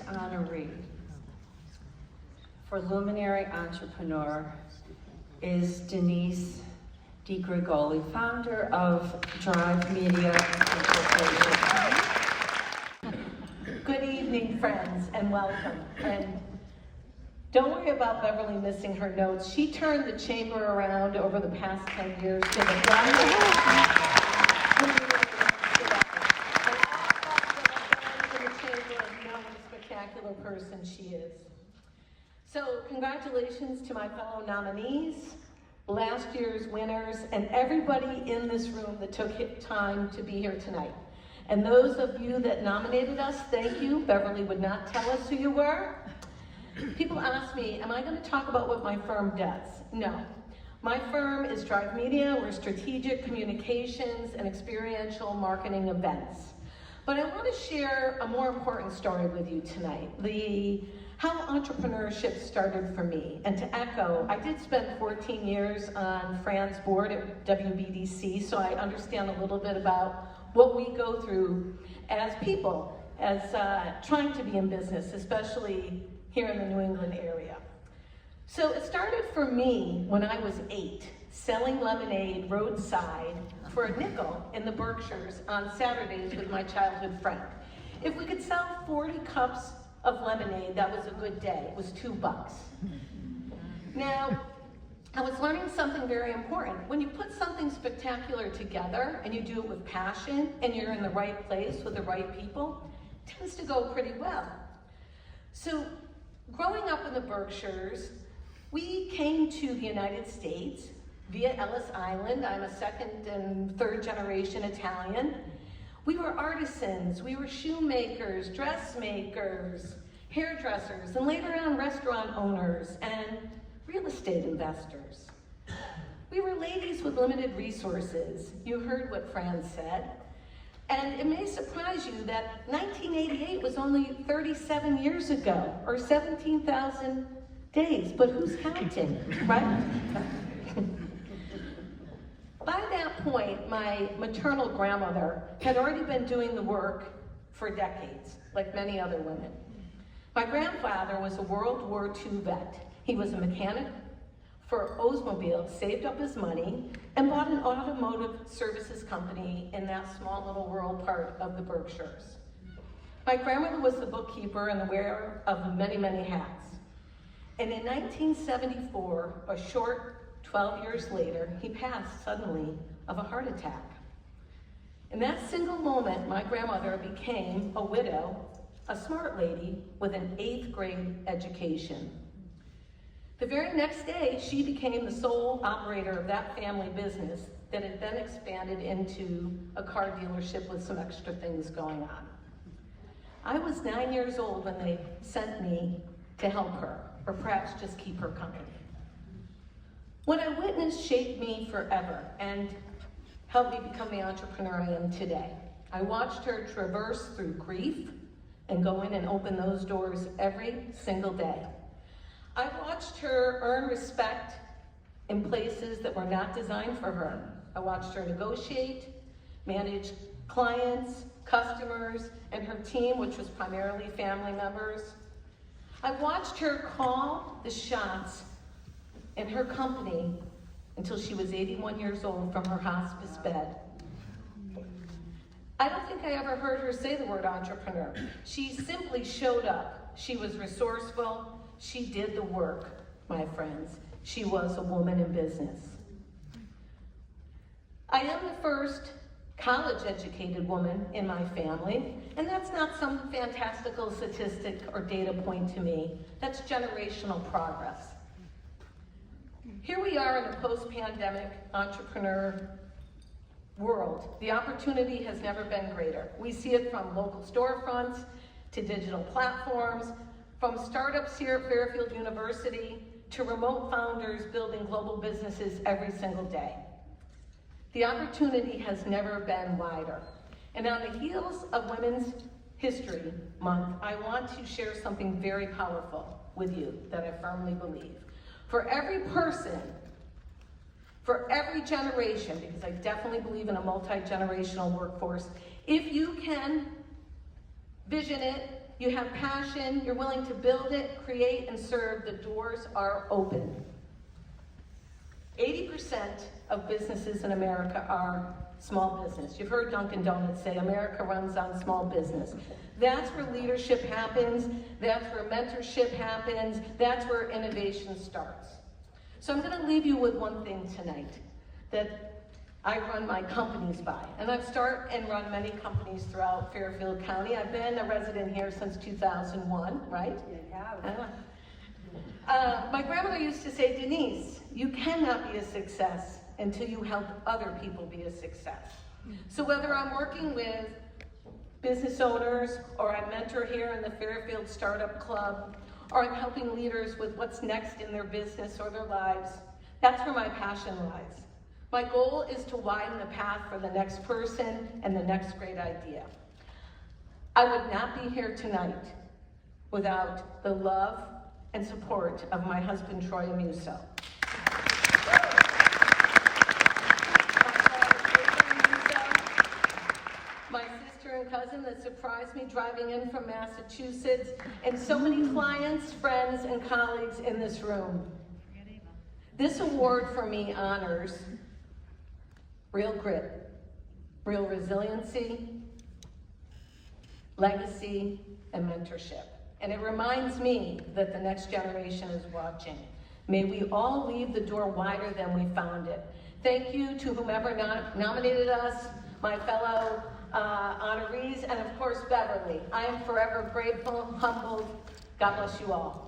honoree for Luminary Entrepreneur is Denise DiGrigoli, founder of Drive Media Incorporated. Good evening, friends, and welcome. And don't worry about Beverly missing her notes. She turned the chamber around over the past 10 years to the spectacular person she is. So congratulations to my fellow nominees, last year's winners, and everybody in this room that took time to be here tonight. And those of you that nominated us, thank you. Beverly would not tell us who you were. People ask me, am I going to talk about what my firm does? No. My firm is Drive Media. We're strategic communications and experiential marketing events. But I want to share a more important story with you tonight, how entrepreneurship started for me. And to echo, I did spend 14 years on Fran's board at WBDC, so I understand a little bit about what we go through as people, as trying to be in business, especially here in the New England area. So it started for me when I was 8, selling lemonade roadside for a nickel in the Berkshires on Saturdays with my childhood friend. If we could sell 40 cups of lemonade, that was a good day. It was $2. Now, I was learning something very important. When you put something spectacular together and you do it with passion and you're in the right place with the right people, it tends to go pretty well. So growing up in the Berkshires, we came to the United States via Ellis Island. I'm a second and third generation Italian. We were artisans, we were shoemakers, dressmakers, hairdressers, and later on restaurant owners and real estate investors. We were ladies with limited resources. You heard what Fran said. And it may surprise you that 1988 was only 37 years ago, or 17,000 days, but who's counting, right? By that point, my maternal grandmother had already been doing the work for decades, like many other women. My grandfather was a World War II vet. He was a mechanic for Oldsmobile, saved up his money, and bought an automotive services company in that small little rural part of the Berkshires. My grandmother was the bookkeeper and the wearer of many, many hats. And in 1974, a short 12 years later, he passed suddenly of a heart attack. In that single moment, my grandmother became a widow, a smart lady with an 8th grade education. The very next day, she became the sole operator of that family business that had then expanded into a car dealership with some extra things going on. I was 9 years old when they sent me to help her, or perhaps just keep her company. What I witnessed shaped me forever and helped me become the entrepreneur I am today. I watched her traverse through grief and go in and open those doors every single day. I watched her earn respect in places that were not designed for her. I watched her negotiate, manage clients, customers, and her team, which was primarily family members. I watched her call the shots in her company until she was 81 years old from her hospice bed. I don't think I ever heard her say the word entrepreneur. She simply showed up. She was resourceful. She did the work, my friends. She was a woman in business. I am the first college-educated woman in my family, and that's not some fantastical statistic or data point to me. That's generational progress. Here we are in a post-pandemic entrepreneur world. The opportunity has never been greater. We see it from local storefronts to digital platforms, from startups here at Fairfield University to remote founders building global businesses every single day. The opportunity has never been wider. And on the heels of Women's History Month, I want to share something very powerful with you that I firmly believe. For every person, for every generation, because I definitely believe in a multi-generational workforce, if you can vision it, you have passion, you're willing to build it, create, and serve, the doors are open. 80% of businesses in America are small business. You've heard Dunkin' Donuts say America runs on small business. That's where leadership happens, that's where mentorship happens, that's where innovation starts. So I'm going to leave you with one thing tonight that I run my companies by. And I've started and run many companies throughout Fairfield County. I've been a resident here since 2001, right? Yeah. My grandmother used to say, Denise, you cannot be a success until you help other people be a success. So whether I'm working with business owners, or I mentor here in the Fairfield Startup Club, or I'm helping leaders with what's next in their business or their lives, that's where my passion lies. My goal is to widen the path for the next person and the next great idea. I would not be here tonight without the love and support of my husband, Troy Amuso. My sister and cousin that surprised me driving in from Massachusetts, and so many clients, friends, and colleagues in this room. This award for me honors real grit, real resiliency, legacy, and mentorship. And it reminds me that the next generation is watching. May we all leave the door wider than we found it. Thank you to whomever nominated us, my fellow honorees, and of course, Beverly. I am forever grateful, humbled. God bless you all.